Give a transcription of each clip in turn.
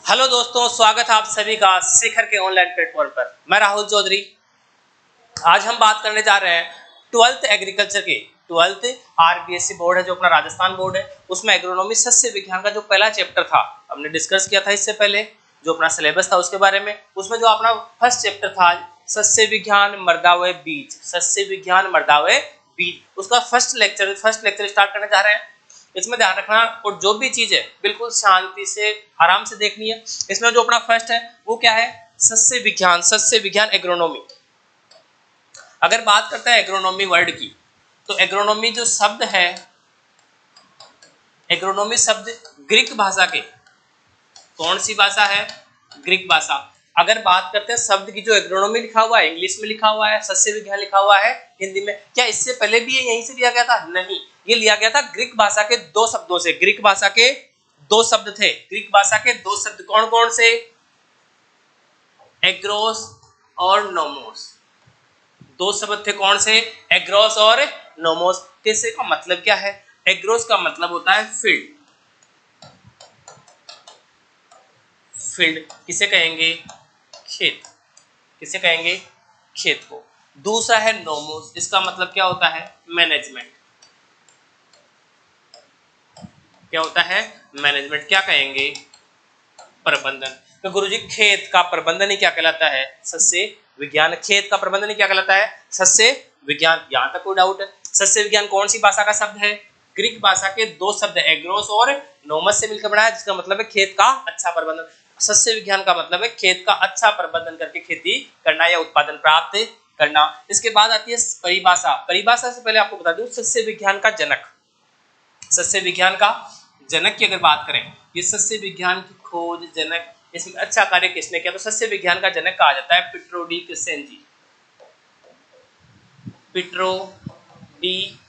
Hello दोस्तों, स्वागत है आप सभी का शिखर के ऑनलाइन प्लेटफॉर्म पर। मैं राहुल चौधरी। आज हम बात करने जा रहे हैं 12th एग्रीकल्चर के 12th आरबीएससी बोर्ड है जो अपना राजस्थान बोर्ड है, उसमें एग्रोनॉमी सस्य विज्ञान का जो पहला चैप्टर था हमने डिस्कस किया था इससे पहले, जो अपना सिलेबस था उसके बारे में। उसमें जो अपना फर्स्ट चैप्टर था सस्य विज्ञान मृदा व बीज, सस्य विज्ञान मृदा व बीज, उसका फर्स्ट लेक्चर स्टार्ट करने जा रहे हैं। इसमें ध्यान रखना और जो भी चीज है बिल्कुल शांति से आराम से देखनी है। इसमें जो अपना फर्स्ट है वो क्या है, सस्य विज्ञान एग्रोनॉमी। अगर बात करते हैं एग्रोनॉमी वर्ड की, तो एग्रोनॉमी जो शब्द है, एग्रोनॉमी शब्द ग्रीक भाषा के, कौन सी भाषा है, ग्रीक भाषा। अगर बात करते हैं शब्द की, जो एग्रोनॉमी लिखा हुआ है इंग्लिश में लिखा हुआ है, सस्य विज्ञान लिखा हुआ है हिंदी में, क्या इससे पहले भी ये यहीं से लिया गया था? नहीं, ये लिया गया था ग्रीक भाषा के दो शब्दों से। ग्रीक भाषा के दो शब्द थे, ग्रीक भाषा के दो शब्द कौन कौन से? एग्रोस और नोमोस। दो शब्द थे, कौन से? एग्रोस और नोमोस। किससे का मतलब क्या है? एग्रोस का मतलब होता है फील्ड, फील्ड किसे कहेंगे? खेत, किसे कहेंगे? खेत को। दूसरा है नोमोस, इसका मतलब क्या होता है? मैनेजमेंट। क्या होता है? मैनेजमेंट। क्या कहेंगे? प्रबंधन। तो गुरुजी खेत का प्रबंधन ही क्या कहलाता है? सस्य विज्ञान। खेत का प्रबंधन ही क्या कहलाता है? सस्य विज्ञान। यहां तक कोई डाउट है? सस्य विज्ञान कौन सी भाषा का शब्द है? ग्रीक भाषा के दो शब्द एग्रोस और नोमस से मिलकर बना है, जिसका मतलब है खेत का अच्छा प्रबंधन। सस्य विज्ञान का मतलब है खेत का अच्छा प्रबंधन करके खेती करना या उत्पादन प्राप्त करना। इसके बाद आती है परिभाषा। परिभाषा से पहले आपको बता दूं, सस्य विज्ञान का जनक, सस्य विज्ञान का जनक की अगर बात करें, ये सस्य विज्ञान की खोज जनक, इसमें अच्छा कार्य किसने किया? तो सस्य विज्ञान का जनक कहा जाता है पिट्रो डी क्रिसेंजी। पिट्रो डी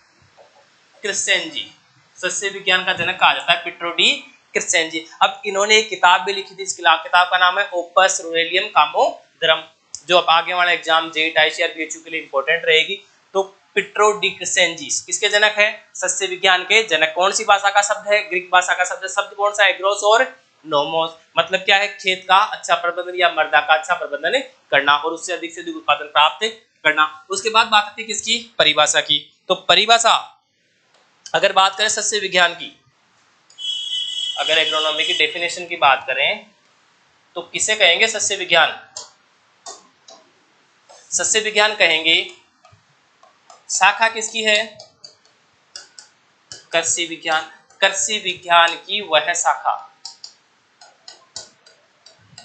क्रिसेंजी सस्य विज्ञान का जनक कहा जाता है, पिट्रो डी क्रिसेंजी। अब इन्होंने एक किताब भी लिखी थी, इस किताब का नाम है ओपस रूरेलियम कामोद्रम, जो अब आगे वाला एग्जाम जेईई टाइसी और पीएचयू के लिए इंपॉर्टेंट रहेगी। तो पिट्रो डी क्रिसेंजी किसके जनक है? सस्य विज्ञान के जनक। कौन सी भाषा का शब्द है? ग्रीक भाषा का शब्द। शब्द कौन सा? एग्रोस और नोमोस। मतलब क्या है? खेत का अच्छा प्रबंधन या मृदा का अच्छा प्रबंधन करना और उससे अधिक उत्पादन प्राप्त करना। उसके बाद बात आती है किसकी? परिभाषा की। तो परिभाषा अगर बात करें सस्य विज्ञान की, अगर एग्रोनॉमी की डेफिनेशन की बात करें तो किसे कहेंगे सस्य विज्ञान? सस्य विज्ञान कहेंगे शाखा किसकी है? कृषि विज्ञान। कृषि विज्ञान की वह शाखा।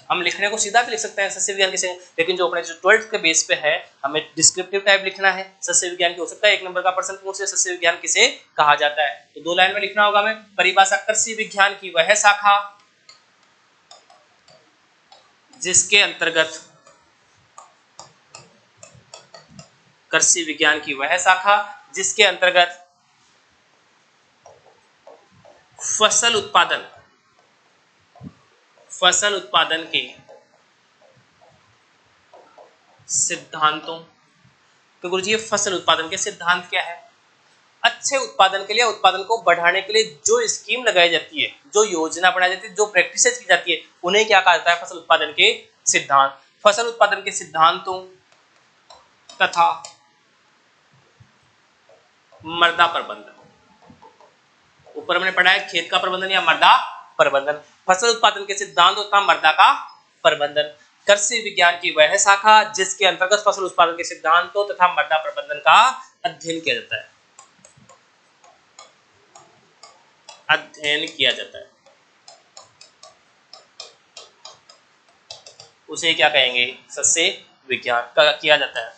हम लिखने को सीधा भी लिख सकते हैं सस्य विज्ञान किसे, लेकिन जो अपने जो 12th के बेस पे है हमें डिस्क्रिप्टिव टाइप लिखना है सस्य विज्ञान की। हो सकता है 1 नंबर का प्रश्न पूछ ले सस्य विज्ञान किसे कहा जाता है, तो 2 लाइन में लिखना होगा हमें। परिभाषा कृषि विज्ञान की वह शाखा जिसके अंतर्गत, कृषि विज्ञान की वह शाखा जिसके अंतर्गत फसल उत्पादन के सिद्धांतों। तो गुरुजी ये फसल उत्पादन के सिद्धांत क्या है? अच्छे उत्पादन के लिए, उत्पादन को बढ़ाने के लिए जो स्कीम लगाई जाती है, जो योजना बनाई जाती है, जो प्रैक्टिसेस की जाती है, उन्हें क्या कहा जाता है? फसल उत्पादन के सिद्धांत। फसल उत्पादन के सिद्धांतों तथा मृदा प्रबंधन। ऊपर हमने पढ़ा है खेत का प्रबंधन या मृदा प्रबंधन। फसल उत्पादन के सिद्धांत तथा मृदा का प्रबंधन। कृषि विज्ञान की वह शाखा जिसके अंतर्गत फसल उत्पादन के सिद्धांतों तथा मृदा प्रबंधन का अध्ययन किया जाता है, अध्ययन किया जाता है, उसे क्या कहेंगे? सस्य विज्ञान का किया जाता है।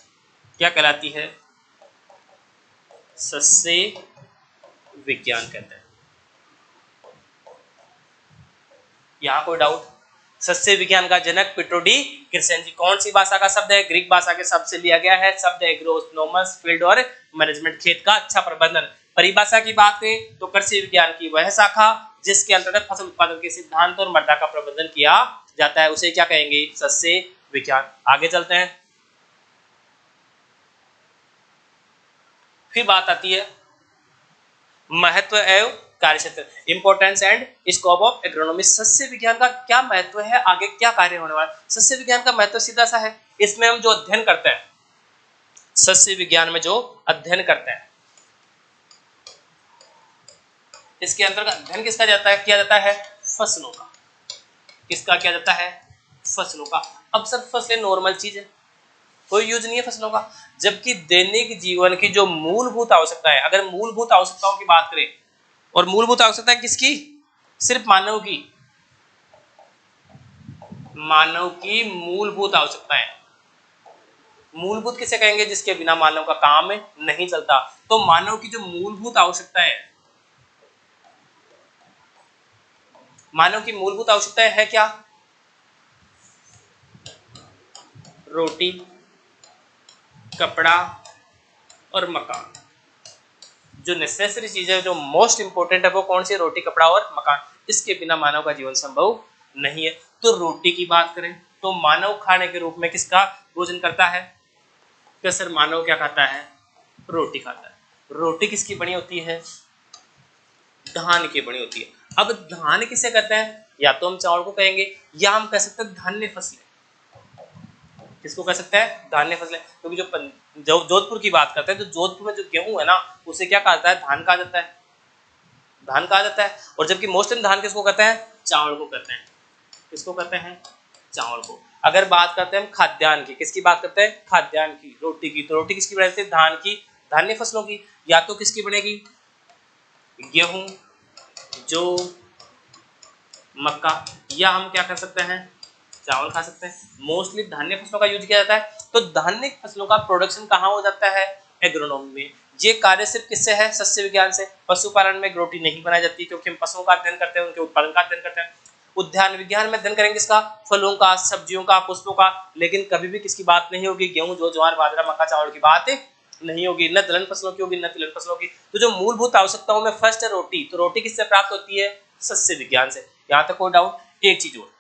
क्या कहलाती है? सस्य विज्ञान कहते हैं। यहां कोई डाउट? सस्य विज्ञान का जनक पिट्रो डी क्रिसेंजी। कौन सी भाषा का शब्द है? ग्रीक भाषा के शब्द से लिया गया है। शब्द एग्रोस, नोमस, फील्ड और मैनेजमेंट, खेत का अच्छा प्रबंधन। परिभाषा की बात करें तो कृषि विज्ञान की वह शाखा जिसके अंतर्गत फसल उत्पादन के सिद्धांत और मृदा का प्रबंधन किया जाता है, उसे क्या कहेंगे? सस्य विज्ञान। आगे चलते हैं। फिर बात आती है महत्व एवं कार्य क्षेत्र, importance and scope of agronomy. सस्य विज्ञान का क्या महत्व है, आगे क्या कार्य होने वाला है। सस्य विज्ञान का महत्व सीधा सा है, इसमें हम जो अध्ययन करते हैं, सस्य विज्ञान में जो अध्ययन करते हैं, इसके अंतर्गत अध्ययन किसका जाता है, किया जाता है फसलों का। किसका किया जाता है, फसलों का। अब सब फसलें नॉर्मल चीज है, कोई यूज नहीं है फसलों का, जबकि दैनिक जीवन की जो मूलभूत आवश्यकता है, अगर मूलभूत आवश्यकताओं की बात करें, और मूलभूत आवश्यकता किसकी, सिर्फ मानव की, मानव की मूलभूत आवश्यकताएं। मूलभूत किसे कहेंगे, जिसके बिना मानव का काम नहीं चलता। तो मानव की जो मूलभूत आवश्यकताएं, मानव की मूलभूत आवश्यकताएं है क्या, रोटी, कपड़ा और मकान। जो नेसेसरी चीज है, जो मोस्ट इंपोर्टेंट है, वो कौन सी, रोटी, कपड़ा और मकान। इसके बिना मानव का जीवन संभव नहीं है। तो रोटी की बात करें तो मानव खाने के रूप में किसका भोजन करता है, तो सर मानव क्या खाता है, रोटी खाता है। रोटी किसकी बनी होती है, धान की बनी होती है। अब धान किसे कहते हैं, या तो हम चावल को कहेंगे, या हम कह सकते हैं धान्य फसलें। किसको कह सकते हैं, धान्य फसलें। क्योंकि जो जोधपुर की बात करते हैं, तो जोधपुर में जो गेहूं है ना, उसे क्या कहा जाता है, धान कहा जाता है, धान कहा जाता है। और जबकि मोस्टली धान किसको कहते हैं, चावल को कहते हैं। किसको कहते हैं, चावल को। अगर बात करते हैं हम खाद्यान्न की, किसकी बात करते हैं, खाद्यान्न की, रोटी की, तो रोटी किसकी बनती है, धान की, धान्य फसलों की। या तो किसकी बनेगी, गेहूं, जौ, मक्का, या हम क्या कर सकते हैं, चावल खा सकते हैं। मोस्टली धान्य फसलों का यूज किया जाता है। तो धान्य फसलों का प्रोडक्शन कहाँ हो जाता है, एग्रोनॉमी में। ये कार्य सिर्फ किससे है, सस्य विज्ञान से। पशुपालन में रोटी नहीं बनाई जाती, क्योंकि हम पशुओं का अध्ययन करते हैं, उनके उत्पादन का अध्ययन करते हैं। उद्यान विज्ञान में अध्ययन करेंगे इसका, फलों का, सब्जियों का, पुष्पों का। लेकिन कभी भी किसकी बात नहीं होगी, गेहूं, जौ, ज्वार, बाजरा, मक्का, चावल की बात नहीं होगी, न दलहन फसलों की होगी, न तिलहन फसलों की। तो जो मूलभूत आवश्यकताओं में फर्स्ट है रोटी, तो रोटी किससे प्राप्त होती है, सस्य विज्ञान से। यहाँ तक कोई डाउट। एक चीज और,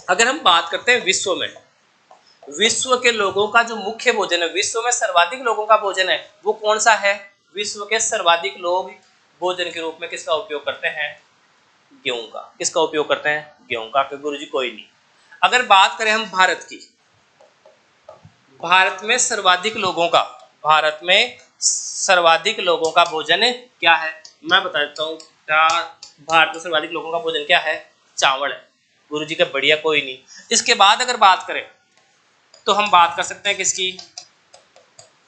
अगर हम बात करते हैं विश्व में, विश्व के लोगों का जो मुख्य भोजन है, विश्व में सर्वाधिक लोगों का भोजन है, वो कौन सा है। विश्व के सर्वाधिक लोग भोजन के रूप में किसका उपयोग करते हैं, गेहूं का। किसका उपयोग करते हैं, गेहूं का। गुरुजी कोई नहीं। अगर बात करें हम भारत की, भारत में सर्वाधिक लोगों का, भारत में सर्वाधिक लोगों का भोजन क्या है, मैं बता देता हूँ। क्या भारत में सर्वाधिक लोगों का भोजन क्या है, चावल है। गुरुजी का बढ़िया कोई नहीं। इसके बाद अगर बात करें तो हम बात कर सकते हैं किसकी,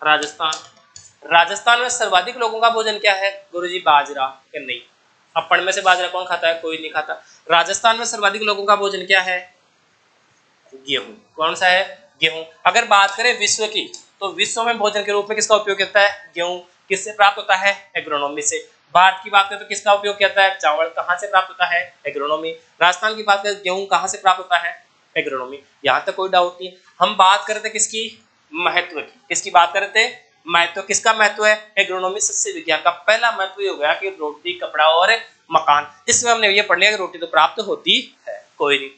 राजस्थान। राजस्थान में सर्वाधिक लोगों का भोजन क्या है, गुरुजी बाजरा या नहीं। अपन में से बाजरा कौन खाता है, कोई नहीं खाता। राजस्थान में सर्वाधिक लोगों का भोजन क्या है, गेहूं। कौन सा है, गेहूं। अगर बात करें विश्व की, तो विश्व में भोजन के रूप में किसका उपयोग करता है, गेहूं। किससे प्राप्त होता है, एग्रोनॉमी से। भारत की बात करें तो किसका उपयोग किया है, चावल। कहाँ से प्राप्त होता है, एग्रोनॉमी। राजस्थान की बात करें, गेहूं कहाँ से प्राप्त होता है, एग्रोनॉमी। यहाँ तक कोई डाउट नहीं। हम बात कर रहे थे किसकी, महत्व की। किसकी बात कर रहे थे, महत्व। किसका महत्व है, एग्रोनॉमी, सस्य विज्ञान का। पहला महत्व ये हो गया कि रोटी, कपड़ा और मकान। इसमें हमने ये पढ़ लिया कि रोटी तो प्राप्त होती है, कोई नहीं।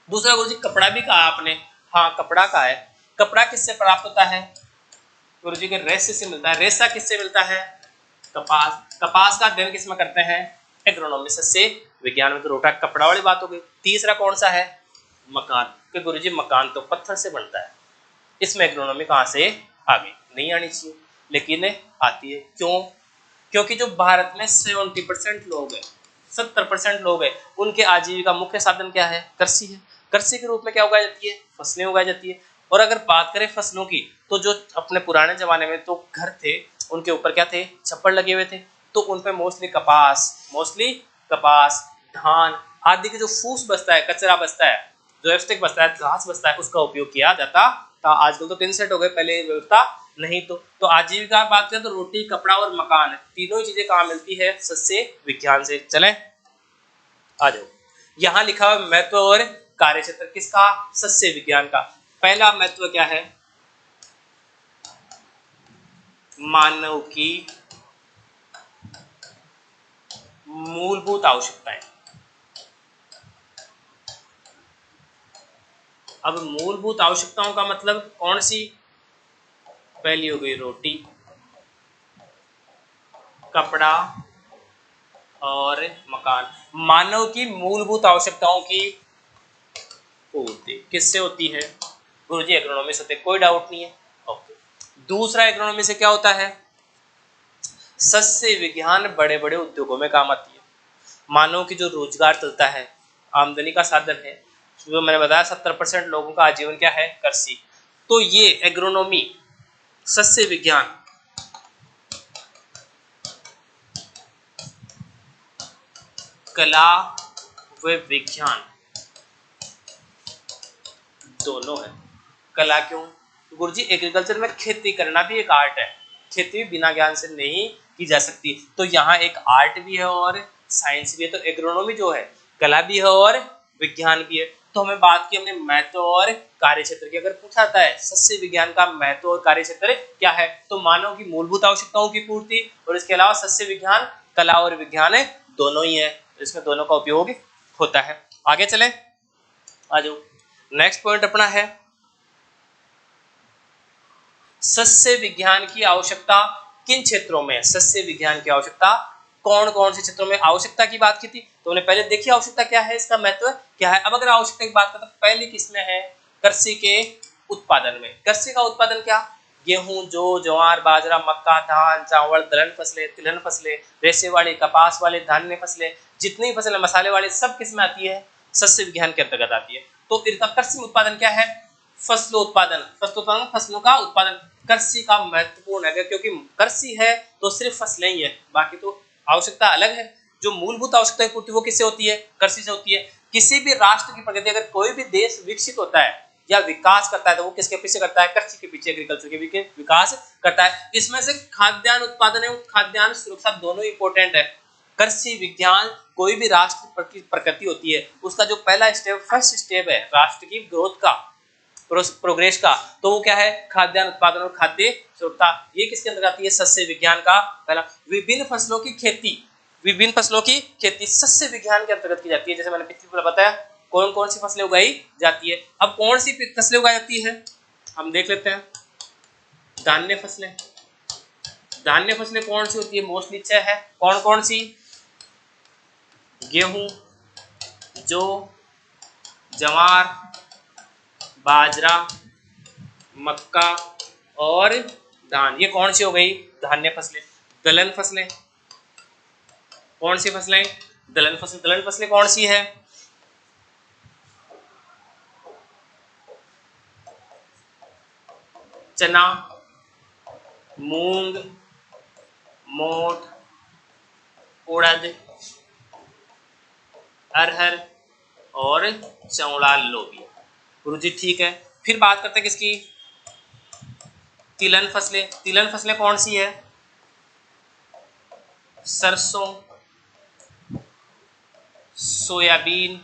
दूसरा गुरुजी कपड़ा भी कहा आपने, हाँ कपड़ा का है। कपड़ा किससे प्राप्त होता है, गुरुजी के रेशे से मिलता है। रेशा किससे मिलता है, कपास। कपास का अध्ययन किसमें करते हैं, एग्रोनॉमी, सस्य विज्ञान में। तो रोटा कपड़ा वाली बात हो गई। तीसरा कौन सा है, मकान। कि गुरुजी मकान तो पत्थर से बनता है। इसमें एग्रोनॉमी कहाँ से आ गई, नहीं आनी चाहिए, लेकिन आती है। क्यों, क्योंकि जो भारत में 70% लोग हैं, 70% लोग हैं, उनके आजीविका मुख्य साधन क्या है, कृषि है। कृषि के रूप में क्या उगाई जाती है, फसलें उगाई जाती है। और अगर बात करें फसलों की, तो जो अपने पुराने जमाने में तो घर थे, उनके ऊपर क्या थे, छप्पड़ लगे हुए थे। तो उन पे मोस्टली कपास, धान आदि के जो फूस बचता है, कचरा बचता है, जो एब्स्ट्रैक्ट बचता है, घास बचता है, उसका उपयोग किया जाता था। आजकल तो टिन सेट हो गए, पहले व्यवस्था नहीं। तो आजीविका बात करें तो रोटी, कपड़ा और मकान, तीनों ही चीजें कहाँ मिलती है, सस्य विज्ञान से। चले आ जाओ। यहाँ लिखा हुआ महत्व और कार्य क्षेत्र किसका, सस्य विज्ञान का। पहला महत्व क्या है, मानव की मूलभूत आवश्यकताएं। अब मूलभूत आवश्यकताओं का मतलब कौन सी, पहली हो गई रोटी, कपड़ा और मकान। मानव की मूलभूत आवश्यकताओं की पूर्ति किससे होती है? गुरुजी एग्रोनॉमी से होते, कोई डाउट नहीं है। ओके, दूसरा एग्रोनॉमी से क्या होता है? सस्य विज्ञान बड़े बड़े उद्योगों में काम आती है। मानव की जो रोजगार चलता है, आमदनी का साधन है, जो मैंने बताया 70% लोगों का आजीवन क्या है? कृषि। तो ये एग्रोनॉमी, सस्य विज्ञान, कला व विज्ञान दोनों है। कला क्यों? गुरुजी एग्रीकल्चर में खेती करना भी एक आर्ट है, खेती भी बिना ज्ञान से नहीं की जा सकती। तो यहाँ एक आर्ट भी है और साइंस भी है। तो एग्रोनॉमी जो है कला भी है और विज्ञान भी है। तो हमें बात की हमने महत्व और कार्य क्षेत्र की। अगर पूछा जाता है सस्य विज्ञान का महत्व और कार्य क्षेत्र क्या है, तो मानव की मूलभूत आवश्यकताओं की पूर्ति, और इसके अलावा सस्य विज्ञान कला और विज्ञान है दोनों ही है, इसमें दोनों का उपयोग होता है। आगे चले, आ जाओ। नेक्स्ट पॉइंट अपना है सस्य विज्ञान की आवश्यकता किन क्षेत्रों में? सस्य विज्ञान की आवश्यकता कौन कौन से क्षेत्रों में? आवश्यकता की बात की थी तो हमने पहले देखी आवश्यकता क्या है, इसका महत्व क्या है। अब अगर आवश्यकता की बात करें तो पहले किसमें है? कृषि के उत्पादन में। कृषि का उत्पादन क्या? गेहूं, जौ, ज्वार, बाजरा, मक्का, धान, चावल, दलहन फसलें, तिलहन फसलें, रेशे वाली, कपास वाली, धान्य फसलें, जितनी फसलें मसाले वाली सब किसमें आती है? सस्य विज्ञान के अंतर्गत आती है। तो इनका कृषि उत्पादन क्या है? फसलोत्पादन। फसलोत्पादन, फसलों का उत्पादन कृषि का महत्वपूर्ण है, क्योंकि कृषि है तो सिर्फ फसलें ही है, बाकी तो आवश्यकता अलग है। जो मूलभूत आवश्यकता की पूर्ति वो किससे होती है? कृषि से होती है। किसी भी राष्ट्र की प्रगति, अगर कोई भी देश विकसित होता है या विकास करता है तो वो किसके पीछे करता है? कृषि के पीछे, एग्रीकल्चर के पीछे विकास करता है। इसमें से खाद्यान्न उत्पादन एवं खाद्यान्न सुरक्षा दोनों इंपॉर्टेंट है। कृषि विज्ञान, कोई भी राष्ट्र की प्रगति होती है उसका जो पहला स्टेप, फर्स्ट स्टेप है राष्ट्र की ग्रोथ का, प्रोग्रेस का, तो वो क्या है? खाद्यान्न उत्पादन और खाद्य सुरक्षा। ये किसके अंदर आती है? सस्य विज्ञान का पहला। विभिन्न फसलों की खेती, विभिन्न फसलों की खेती सस्य विज्ञान के अंतर्गत की जाती है। जैसे मैंने पिछली बार बताया कौन कौन सी फसलें उगाई जाती है। अब कौन सी फसलें उगाई जाती है हम देख लेते हैं। धान्य फसलें। धान्य फसलें कौन सी होती है? मोस्टली 6 है। कौन कौन सी? गेहूं, जौ, जवार, बाजरा, मक्का और धान। ये कौन सी हो गई? धान्य फसलें। दलहन फसलें, कौन सी फसलें? दलहन फसलें। दलहन फसलें कौन सी है? चना, मूंग, मोठ, उड़द, अरहर और चौड़ा लोबिया। गुरुजी ठीक है। फिर बात करते हैं किसकी? तिलहन फसलें। तिलहन फसलें कौन सी है? सरसों, सोयाबीन,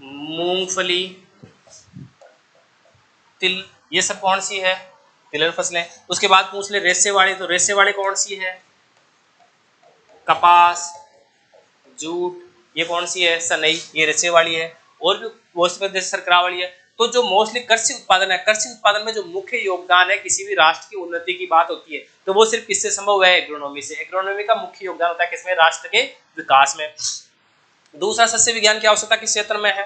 मूंगफली, तिल, ये सब कौन सी है? तिलहन फसलें। उसके बाद पूछ ले रेशे वाली, तो रेशे वाली कौन सी है? कपास, जूट, ये कौन सी है? सनई, ये रेशे वाली है। और भी बहुत जैसे सरकरा वाली है। तो जो मोस्टली कृषि उत्पादन है, कृषि उत्पादन में जो मुख्य योगदान है किसी भी राष्ट्र की उन्नति की बात होती है तो वो सिर्फ किससे संभव है? एग्रोनॉमी से। एग्रोनॉमी का मुख्य योगदान होता है किसमें? राष्ट्र के विकास में। दूसरा, सस्य विज्ञान की आवश्यकता किस क्षेत्र में है?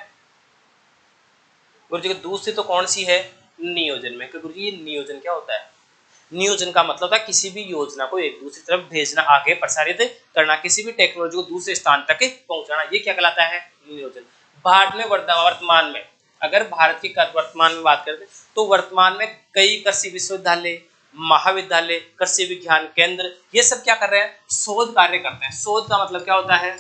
गुरुजी दूसरी तो कौन सी है? नियोजन में। गुरुजी ये नियोजन क्या होता है? नियोजन का मतलब था किसी भी योजना को एक दूसरी तरफ भेजना, आगे प्रसारित करना, किसी भी टेक्नोलॉजी को दूसरे स्थान तक पहुंचाना, ये क्या कहलाता है? नियोजन। भारत में वर्तमान में, अगर भारत की वर्तमान में बात करते तो वर्तमान में कई कृषि विश्वविद्यालय, महाविद्यालय, कृषि विज्ञान केंद्र, ये सब क्या कर रहे हैं? शोध कार्य करते हैं। शोध का मतलब क्या होता है?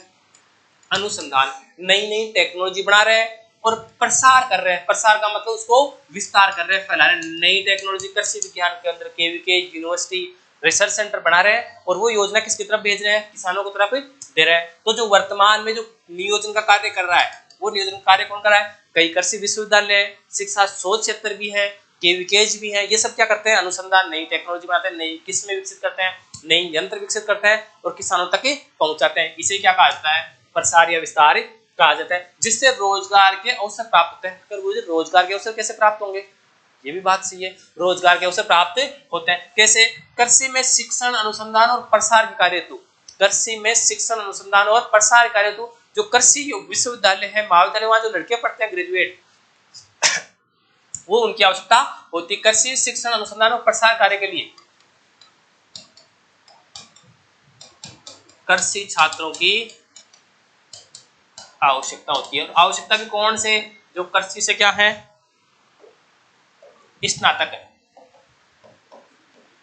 अनुसंधान, नई नई टेक्नोलॉजी बना रहे हैं और प्रसार कर रहे हैं। प्रसार का मतलब उसको विस्तार कर रहे हैं, फैला रहे हैं। नई टेक्नोलॉजी कृषि विज्ञान केंद्र, केवीके, यूनिवर्सिटी, रिसर्च सेंटर बना रहे हैं और वो योजना किसकी तरफ भेज रहे हैं? किसानों की तरफ दे रहे हैं। तो जो वर्तमान में जो नियोजन का कार्य कर रहा है वो नियोजन कार्य कौन कर रहा है? कई कृषि विश्वविद्यालय, शिक्षा शोध क्षेत्र भी है, केवीकेज भी है। ये सब क्या करते हैं? अनुसंधान, नई टेक्नोलॉजी बनाते हैं, नई किस्में विकसित करते हैं, नई यंत्र विकसित करते हैं और किसानों तक पहुंचाते हैं। इसे क्या कहा जाता है? प्रसार या विस्तार कहा जाता है, जिससे रोजगार के अवसर प्राप्त होते हैं। अगर रोजगार के अवसर कैसे प्राप्त होंगे? ये भी बात सही है। रोजगार के अवसर प्राप्त होते हैं कैसे? कृषि में शिक्षण, अनुसंधान और प्रसार के कार्य हेतु कृषि में शिक्षण अनुसंधान और प्रसार कार्य हेतु जो कृषि विश्वविद्यालय है, महाविद्यालय, वहां जो लड़के पढ़ते हैं ग्रेजुएट, वो उनकी आवश्यकता होती है कृषि शिक्षण अनुसंधान और प्रसार कार्य के लिए। कृषि छात्रों की आवश्यकता होती है। आवश्यकता भी कौन से, जो कृषि से क्या है, स्नातक है,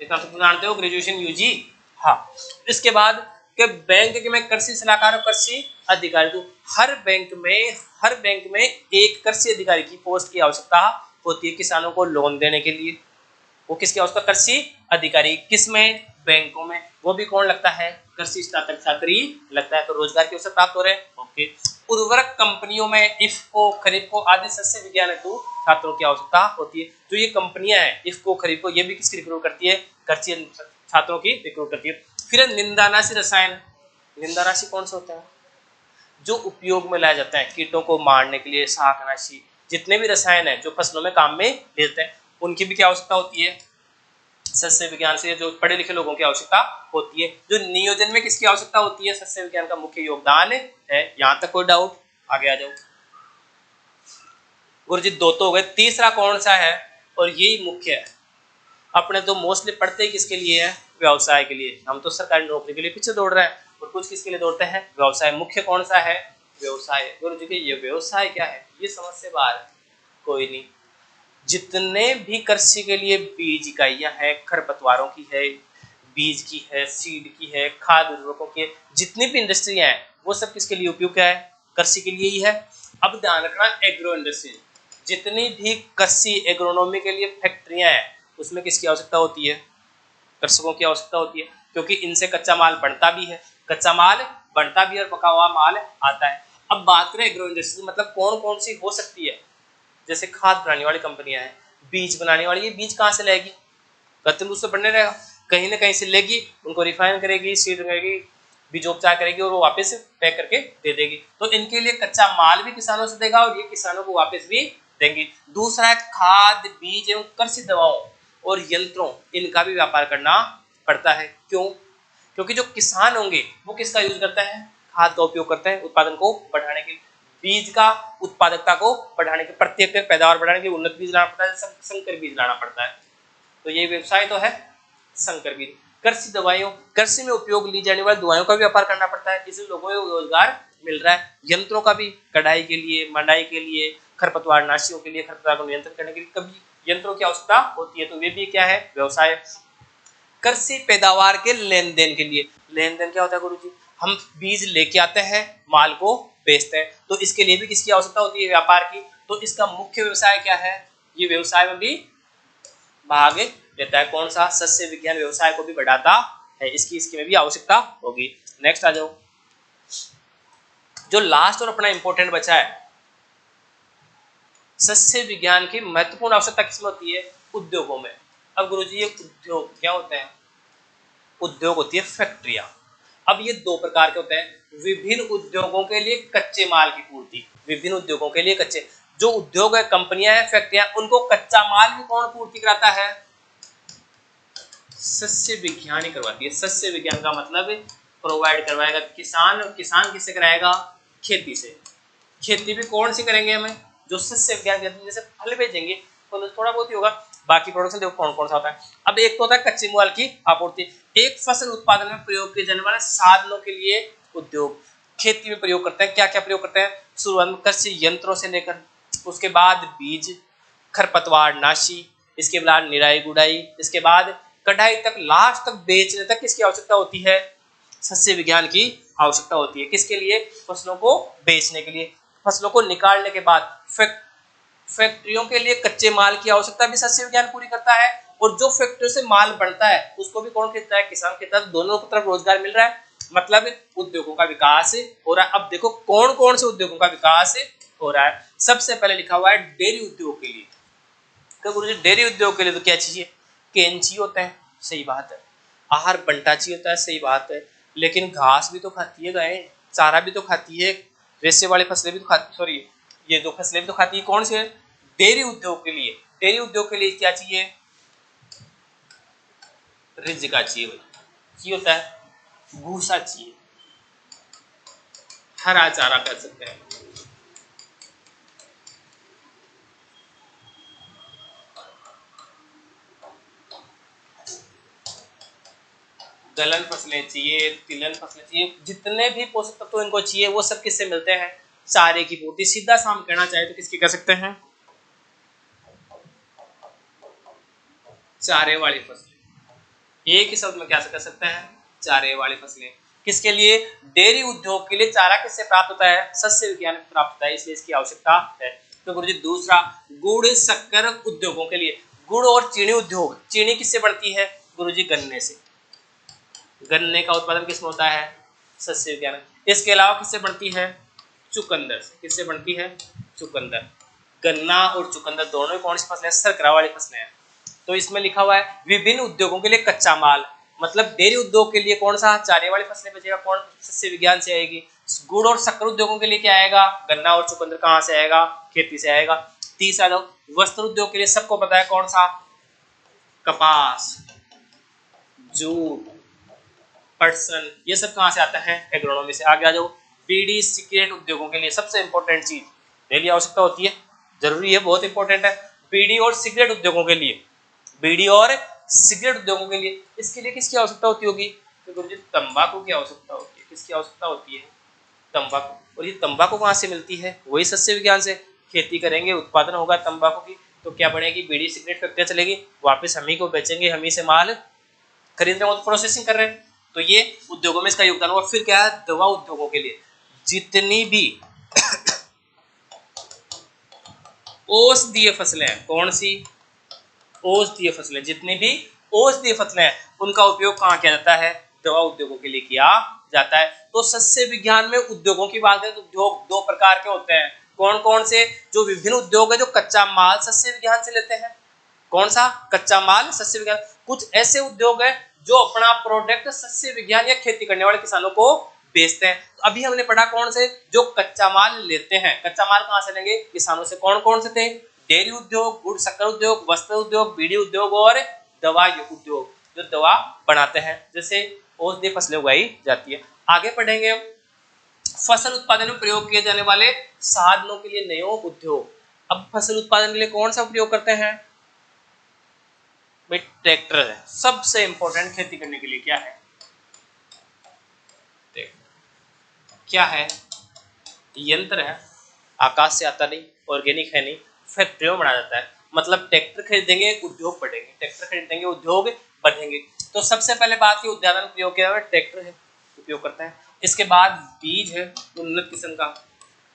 स्नातक जानते हो, ग्रेजुएशन यूजी। हाँ, इसके बाद के बैंक के में कृषि सलाहकार और कृषि अधिकारी, तो हर बैंक में एक कृषि अधिकारी की पोस्ट की आवश्यकता होती है किसानों को लोन देने के लिए। वो किसकी आवश्यकता, कृषि अधिकारी, किसमें, बैंकों में। वो भी कौन लगता है, कृषि स्नातक छात्र ही लगता है। तो रोजगार के अवसर प्राप्त हो रहे हैं। ओके। उर्वरक कंपनियों में इफ्को, खरीफको आदि सस्य विज्ञान हेतु छात्रों की आवश्यकता होती है। जो ये कंपनियां हैं इफ्को, खरीफको, ये भी किसकी रिक्रूट करती है, कृषि छात्रों की रिक्रूट करती है। फिर निंदानाशी रसायन, निंदानाशी कौन सा होता है, जो उपयोग में लाया जाता है कीटों को मारने के लिए, शाकनाशी, जितने भी रसायन है जो फसलों में काम में लेते हैं, उनकी भी क्या आवश्यकता होती है, सस्य विज्ञान से जो पढ़े लिखे लोगों की आवश्यकता होती है। जो नियोजन में किसकी आवश्यकता होती है, सस्य विज्ञान का मुख्य योगदान है। यहां तक कोई डाउट, आगे आ जाओ। गुरुजी दो तो हो गए, तीसरा कौन सा है, और यही मुख्य है। अपने तो मोस्टली पढ़ते ही किसके लिए है, व्यवसाय के लिए। हम तो सरकारी नौकरी के लिए पीछे दौड़ रहे हैं, और कुछ किसके लिए दौड़ते हैं, व्यवसाय। मुख्य कौन सा है, व्यवसाय। गुरुजी के ये व्यवसाय क्या है, ये समझ से बाहर, कोई नहीं। जितने भी कृषि के लिए बीज इकाइयां हैं, खरपतवारों की है, बीज की है, सीड की है, खाद उर्वरकों की है, जितनी भी इंडस्ट्रियां हैं वो सब किसके लिए उपयुक्त है, कृषि के लिए ही है। अब ध्यान रखना, एग्रो इंडस्ट्री, जितनी भी कृषि एग्रोनॉमी के लिए फैक्ट्रियां हैं उसमें किसकी आवश्यकता होती है, कृषकों की आवश्यकता होती है, क्योंकि इनसे कच्चा माल बनता भी है, कच्चा माल बनता भी है और पका हुआ माल आता है। अब बात करें एग्रो इंडस्ट्री, मतलब कौन कौन सी हो सकती है, जैसे खाद बनाने वाली कंपनियां हैं, बीज बनाने वाली, ये बीज कहाँ से लाएगी, कृत्रिम रूप से बनने रहेगा, कहीं ना कहीं से लेगी, उनको रिफाइन करेगी, सीड करेगी, बीजोपचार करेगी, और वो वापस पैक करके दे देगी। तो इनके लिए कच्चा माल भी किसानों से देगा और ये किसानों को वापस भी देंगी। दूसरा है खाद, बीज एवं कृषि दवाओं और यंत्रों, इनका भी व्यापार करना पड़ता है। क्यों, क्योंकि जो किसान होंगे वो किसका यूज करते हैं, खाद का उपयोग करते हैं उत्पादन को बढ़ाने के लिए, बीज का उत्पादकता को बढ़ाने के, प्रति हेक्टेयर पैदावार बढ़ाने के लिए उन्नत बीज लाना पड़ता है, संकर बीज लाना पड़ता है। तो ये व्यवसाय तो है संकर बीज। कृषि दवाइयों, कृषि में उपयोग ली जाने वाली दवाइयों का भी व्यापार करना पड़ता है, इससे लोगों को रोजगार मिल रहा है। यंत्रों का भी, कढ़ाई के लिए, मंडाई के लिए, खरपतवार नाशियों के लिए, खरपतवार को नियंत्रण करने के लिए कभी यंत्रों की आवश्यकता होती है, तो वे भी क्या है, व्यवसाय। कृषि पैदावार के लेन देन के लिए, लेन देन क्या होता है गुरुजी, हम बीज लेके आते हैं, माल को बेचते हैं, तो इसके लिए भी किसकी आवश्यकता होती है, व्यापार की। तो इसका मुख्य व्यवसाय क्या है, ये व्यवसाय में भी भाग लेता है। कौन सा, सस्य विज्ञान व्यवसाय को भी बढ़ाता है, इसकी में भी आवश्यकता होगी। नेक्स्ट आ जाओ, जो लास्ट और अपना इंपॉर्टेंट बचा है, सस्य विज्ञान की महत्वपूर्ण आवश्यकता किसमें होती है, उद्योगों में। अब गुरुजी ये उद्योग क्या होते हैं, उद्योग होती है फैक्ट्रियां। अब ये दो प्रकार के होते हैं, विभिन्न उद्योगों के लिए कच्चे माल की पूर्ति, विभिन्न उद्योगों के लिए कच्चे, जो उद्योग है, कंपनियां हैं, फैक्ट्रियां, उनको कच्चा माल भी कौन पूर्ति कराता है, सस्य विज्ञान ही करवाती है। सस्य विज्ञान का मतलब प्रोवाइड करवाएगा किसान, और किसान किससे कराएगा, खेती से। खेती भी कौन सी करेंगे हमें, जो सस्य विज्ञान कहते हैं, जैसे फल बेचेंगे तो थोड़ा बहुत ही होगा, बाकी प्रोडक्शन देखो कौन कौन सा होता है। अब एक तो होता है कच्चे माल की आपूर्ति, एक फसल उत्पादन में प्रयोग किए जाने वाले साधनों के लिए उद्योग खेती में प्रयोग करते हैं। क्या क्या प्रयोग करते हैं, शुरुआत में कृषि यंत्रों से लेकर, उसके बाद बीज, खरपतवार नाशी, इसके बाद निराई गुड़ाई, इसके बाद कढ़ाई तक, लास्ट तक बेचने तक किसकी आवश्यकता होती है, सस्य विज्ञान की आवश्यकता होती है। किसके लिए, फसलों को बेचने के लिए। फसलों को निकालने के बाद फैक्ट्रियों के लिए कच्चे माल की आवश्यकता भी सस्य विज्ञान पूरी करता है, और जो फैक्ट्रियों से माल बनता है उसको भी कौन खरीदता है, किसान की तरफ, दोनों तरफ रोजगार मिल रहा है, मतलब उद्योगों का विकास हो रहा है। अब देखो कौन कौन से उद्योगों का विकास हो रहा है। सबसे पहले लिखा हुआ है डेयरी उद्योग के लिए। तो गुरुजी डेयरी उद्योग के लिए तो क्या चाहिए, कैंची होता है, सही बात है, आहार बंटाची होता है, सही बात है, लेकिन घास भी तो खाती है गाय, चारा भी तो खाती है, रेशे वाली फसलें भी तो खाती, सॉरी ये जो फसलें भी तो खाती है, कौन सी है, डेयरी उद्योग के लिए। डेयरी उद्योग के लिए क्या चाहिए, रिज्का चाहिए भाई, ये होता है भूसा चाहिए, हरा चारा कह सकते हैं। दलहन फसलें चाहिए, तिलहन फसलें चाहिए, जितने भी पोषक तत्व इनको चाहिए वो सब किससे मिलते हैं? चारे की पूर्ति। सीधा सा हम कहना चाहे तो किसकी कह सकते हैं? चारे वाली फसलें। एक ही शब्द में क्या कह सकते हैं? चारे वाली फसलें। किसके लिए? डेयरी उद्योग के लिए चारा किससे प्राप्त होता है? शस्य विज्ञान से प्राप्त होता है, इसलिए इसकी आवश्यकता है। तो गुरुजी दूसरा, गुड़ शक्कर उद्योगों के लिए, गुड़ और चीनी उद्योग। चीनी किससे बढ़ती है? गुरुजी गन्ने से। गन्ने का उत्पादन किसमें होता है? शस्य विज्ञान। इसके अलावा किससे बढ़ती है? चुकंदर से। किससे बढ़ती है? चुकंदर। गन्ना और चुकंदर दोनों कौन सी फसलें? शर्करा वाली फसलें हैं। तो इसमें लिखा हुआ है विभिन्न उद्योगों के लिए कच्चा माल, मतलब डेयरी उद्योग के लिए कौन सा? चारे वाली फसलें बचेगा, कौन? शस्य विज्ञान से आएगी। गुड़ और शक्कर उद्योगों के लिए क्या आएगा? गन्ना और चुकंदर। कहाँ से आएगा? खेती से आएगा। तीसरा दो, वस्त्र उद्योग के लिए सबको पता है कौन सा? कपास, जूट, पटसन, ये सब कहाँ से आता है? एग्रोनॉमी से। आगे आ जाओ, बीड़ी सिगरेट उद्योगों के लिए सबसे इंपॉर्टेंट चीज, डेली आवश्यकता होती है, जरूरी है, बहुत इंपॉर्टेंट है। बीड़ी और सिगरेट उद्योगों के लिए, बीड़ी और सिगरेट उद्योगों के लिए, इसके लिए किसकी आवश्यकता होती होगी? तो गुरुजी तंबाकू की आवश्यकता होती है। किसकी आवश्यकता होती है? तंबाकू। और ये तंबाकू कहाँ से मिलती है? वही शस्य विज्ञान से। खेती करेंगे, उत्पादन होगा तंबाकू की, तो क्या बनेगी? बीड़ी सिगरेट फैक्ट्रियां चलेगी, वापस हम ही को बेचेंगे, हम ही से माल खरीद रहे हैं, प्रोसेसिंग कर रहे हैं। तो ये उद्योगों में इसका योगदान हुआ। फिर क्या है? दवा उद्योगों के लिए जितनी भी औषधीय फसलें हैं, कौन सी? औषधीय फसलें। जितनी भी औषधीय फसलें हैं उनका उपयोग कहाँ किया जाता है? दवा उद्योगों के लिए किया जाता है। तो शस्य विज्ञान में उद्योगों की बात करें तो उद्योग दो प्रकार के होते हैं। कौन कौन से? जो विभिन्न उद्योग है जो कच्चा माल शस्य विज्ञान से लेते हैं। कौन सा? कच्चा माल शस्य विज्ञान। कुछ ऐसे उद्योग है जो अपना प्रोडक्ट शस्य विज्ञान या खेती करने वाले किसानों को बेचते हैं। तो अभी हमने पढ़ा कौन से? जो कच्चा माल लेते हैं। कच्चा माल कहाँ से लेंगे? किसानों से। कौन कौन से थे? डेयरी उद्योग, गुड़ शक्कर उद्योग, वस्त्र उद्योग, बीड़ी उद्योग और दवा उद्योग, जो दवा बनाते हैं, जैसे औषधीय फसलें उगाई जाती है। आगे पढ़ेंगे हम फसल उत्पादन में प्रयोग किए जाने वाले साधनों के लिए नए उद्योग। अब फसल उत्पादन के लिए कौन सा प्रयोग करते हैं? भाई ट्रैक्टर है सबसे इंपॉर्टेंट। खेती करने के लिए क्या है? क्या है? यंत्र है, आकाश से आता नहीं, ऑर्गेनिक है नहीं, फैक्ट्रियों में बनाया जाता है। मतलब ट्रैक्टर खरीदेंगे उद्योग बढ़ेंगे, ट्रैक्टर खरीदेंगे उद्योग बढ़ेंगे। तो सबसे पहले बात की उत्पादन प्रयोग किया हुआ ट्रैक्टर है, उपयोग करता है। इसके बाद बीज है, उन्नत किस्म का,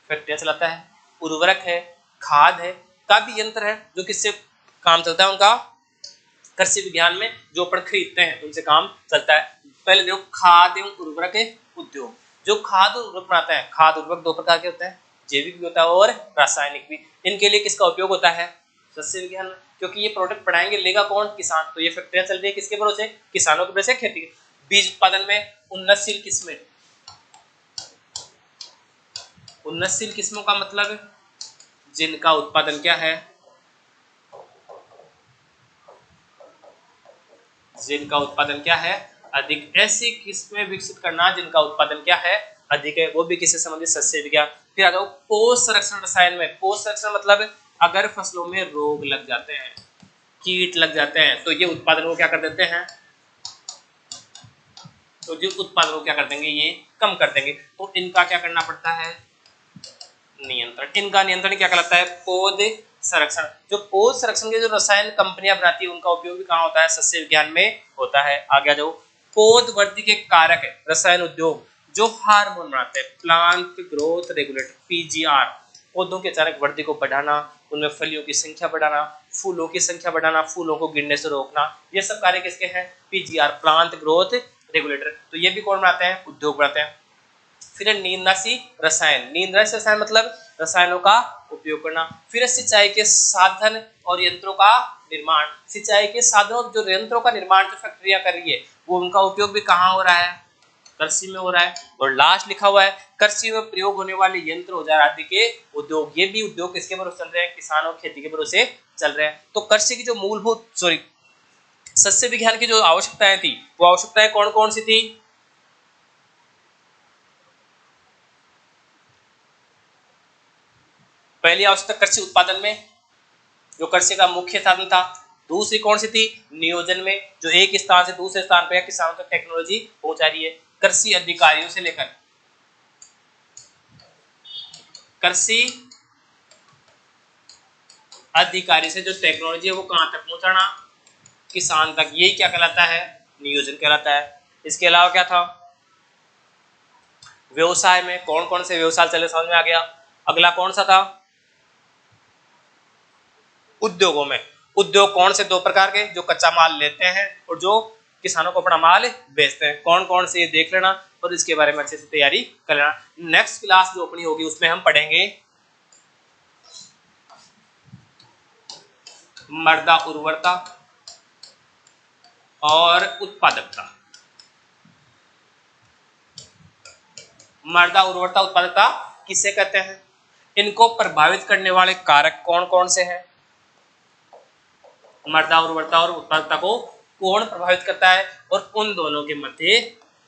फैक्ट्रियां चलाता है। उर्वरक है, खाद है, का भी यंत्र है जो किससे काम चलता है? उनका कृषि विज्ञान में जो अपन खरीदते हैं उनसे काम चलता है। पहले देखो खाद एवं उर्वरक उद्योग। जो खाद और उर्वरक बनाता है, खाद उर्वरक दो प्रकार के होते हैं, जैविक भी होता है और रासायनिक भी। इनके लिए किसका उपयोग होता है? शस्य विज्ञान में। क्योंकि ये प्रोडक्ट बनाएंगे, लेगा कौन? किसान। तो ये फैक्ट्रियां चल रही है किसके भरोसे? किसानों के भरोसे खेती। बीज उत्पादन में उन्नतशील किस्में। उन्नतशील किस्मों का मतलब जिनका उत्पादन क्या है? जिनका उत्पादन क्या है? अधिक। ऐसी किस्में विकसित करना जिनका उत्पादन क्या है? अधिक है, वो भी किससे संबंधित? शस्य विज्ञान। फिर आ जाओ पोष संरक्षण रसायन में। पोष संरक्षण मतलब अगर फसलों में रोग लग जाते हैं, कीट लग जाते हैं, तो ये उत्पादन को क्या कर देते हैं? तो जो उत्पादन को क्या कर देंगे? ये कम कर देंगे। तो इनका क्या करना पड़ता है? नियंत्रण। इनका नियंत्रण क्या कहलाता है? पौध संरक्षण। जो पौध संरक्षण के जो रसायन कंपनियां बनाती है उनका उपयोग भी कहाँ होता है? शस्य विज्ञान में होता है। आगे आ जाओ, पौध वृद्धि के कारक है रसायन उद्योग। जो हार्मोन बनाते हैं, प्लांट ग्रोथ रेगुलेटर, पीजीआर, पौधों के अचानक वृद्धि को बढ़ाना, उनमें फलियों की संख्या बढ़ाना, फूलों की संख्या बढ़ाना, फूलों को गिरने से रोकना, ये सब कार्य किसके हैं? PGR, plant growth regulator. तो ये भी कौन बनाते हैं? उद्योग बनाते हैं। फिर नींदनाशी रसायन। नींदनाशी रसायन मतलब रसायनों का उपयोग करना। फिर सिंचाई के साधन और यंत्रों का निर्माण। सिंचाई के साधनों जो यंत्रों का निर्माण जो फैक्ट्रियां कर रही है वो उनका उपयोग भी कहाँ हो रहा है? कृषि में हो रहा है। और लास्ट लिखा हुआ है कृषि में प्रयोग होने वाले यंत्र औजार आदि के उद्योग। ये भी उद्योग किसके भरोसे चल रहे हैं? किसान और खेती के भरोसे चल रहे हैं। तो कृषि की जो मूलभूत शस्य विज्ञान की जो आवश्यकताएं थी वो आवश्यकताएं कौन कौन सी थी? पहली आवश्यकता कृषि उत्पादन में, जो कृषि का मुख्य साधन था। दूसरी कौन सी थी? नियोजन में, जो एक स्थान से दूसरे स्थान पर किसानों तक टेक्नोलॉजी पहुंचा रही है। कृषि अधिकारियों से लेकर कृषि अधिकारी से जो टेक्नोलॉजी है वो कहां तक पहुंचाना? किसान तक। यही क्या कहलाता है? नियोजन कहलाता है। इसके अलावा क्या था? व्यवसाय में कौन कौन से व्यवसाय चले, समझ में आ गया। अगला कौन सा था? उद्योगों में। उद्योग कौन से? दो प्रकार के, जो कच्चा माल लेते हैं और जो किसानों को अपना माल बेचते हैं। कौन कौन से ये देख लेना और इसके बारे में अच्छे से तैयारी कर लेना। नेक्स्ट क्लास जो अपनी होगी उसमें हम पढ़ेंगे मृदा उर्वरता और उत्पादकता। मृदा उर्वरता उत्पादकता किसे कहते हैं? इनको प्रभावित करने वाले कारक कौन कौन से हैं? मृदा उर्वरता और उत्पादकता को कौन प्रभावित करता है और उन दोनों के मध्य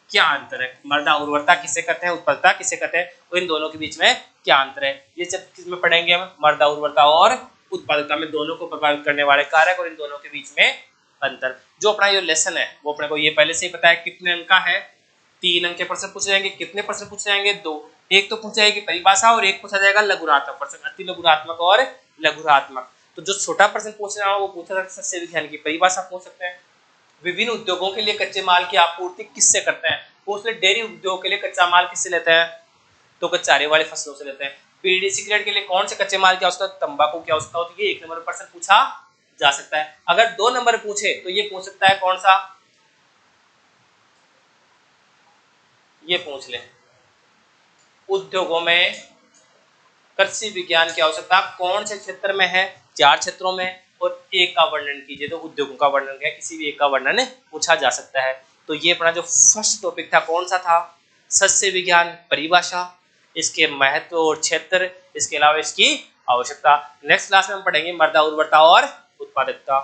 क्या अंतर है? मृदा उर्वरता किसे कहते हैं, उत्पादकता किसे कहते हैं, और इन दोनों के बीच में क्या अंतर है? ये सब किसमें पढ़ेंगे हम? मृदा उर्वरता और उत्पादकता में दोनों को प्रभावित करने वाले कारक और इन दोनों के बीच में अंतर। जो अपना ये लेसन है वो अपने को ये पहले से ही पता है कितने अंक का है। 3 अंक के प्रश्न पूछे जाएंगे। कितने प्रश्न पूछे जाएंगे? 2। एक तो पूछा जाएगी परिभाषा और एक पूछा जाएगा लघुरात्मक प्रश्न, अति लघुरात्मक और लघुरात्मक। तो जो छोटा प्रश्न पूछना हो वो पूछा सकते हैं सस्य विज्ञान की परिभाषा पूछ सकते हैं। विभिन्न उद्योगों के लिए कच्चे माल की आपूर्ति किससे करते हैं? उसने डेयरी उद्योग के लिए कच्चा माल किससे लेते हैं? तो चारे वाले फसलों से लेते हैं। बीड़ी सिगरेट के लिए कौन से कच्चे माल की आवश्यकता? तंबाकू की आवश्यकता होती है। 1 नंबर प्रश्न पूछा जा सकता है। अगर 2 नंबर पूछे तो ये पूछ सकता है कौन सा? ये पूछ ले, उद्योगों में कृषि विज्ञान की आवश्यकता कौन से क्षेत्र में है? 4 क्षेत्रों में, और एक का वर्णन कीजिए। तो उद्योगों का वर्णन क्या, किसी भी एक का वर्णन पूछा जा सकता है। तो ये अपना जो फर्स्ट टॉपिक था कौन सा था? सस्य विज्ञान परिभाषा, इसके महत्व और क्षेत्र, इसके अलावा इसकी आवश्यकता। नेक्स्ट क्लास में हम पढ़ेंगे मृदा उर्वरता और उत्पादकता।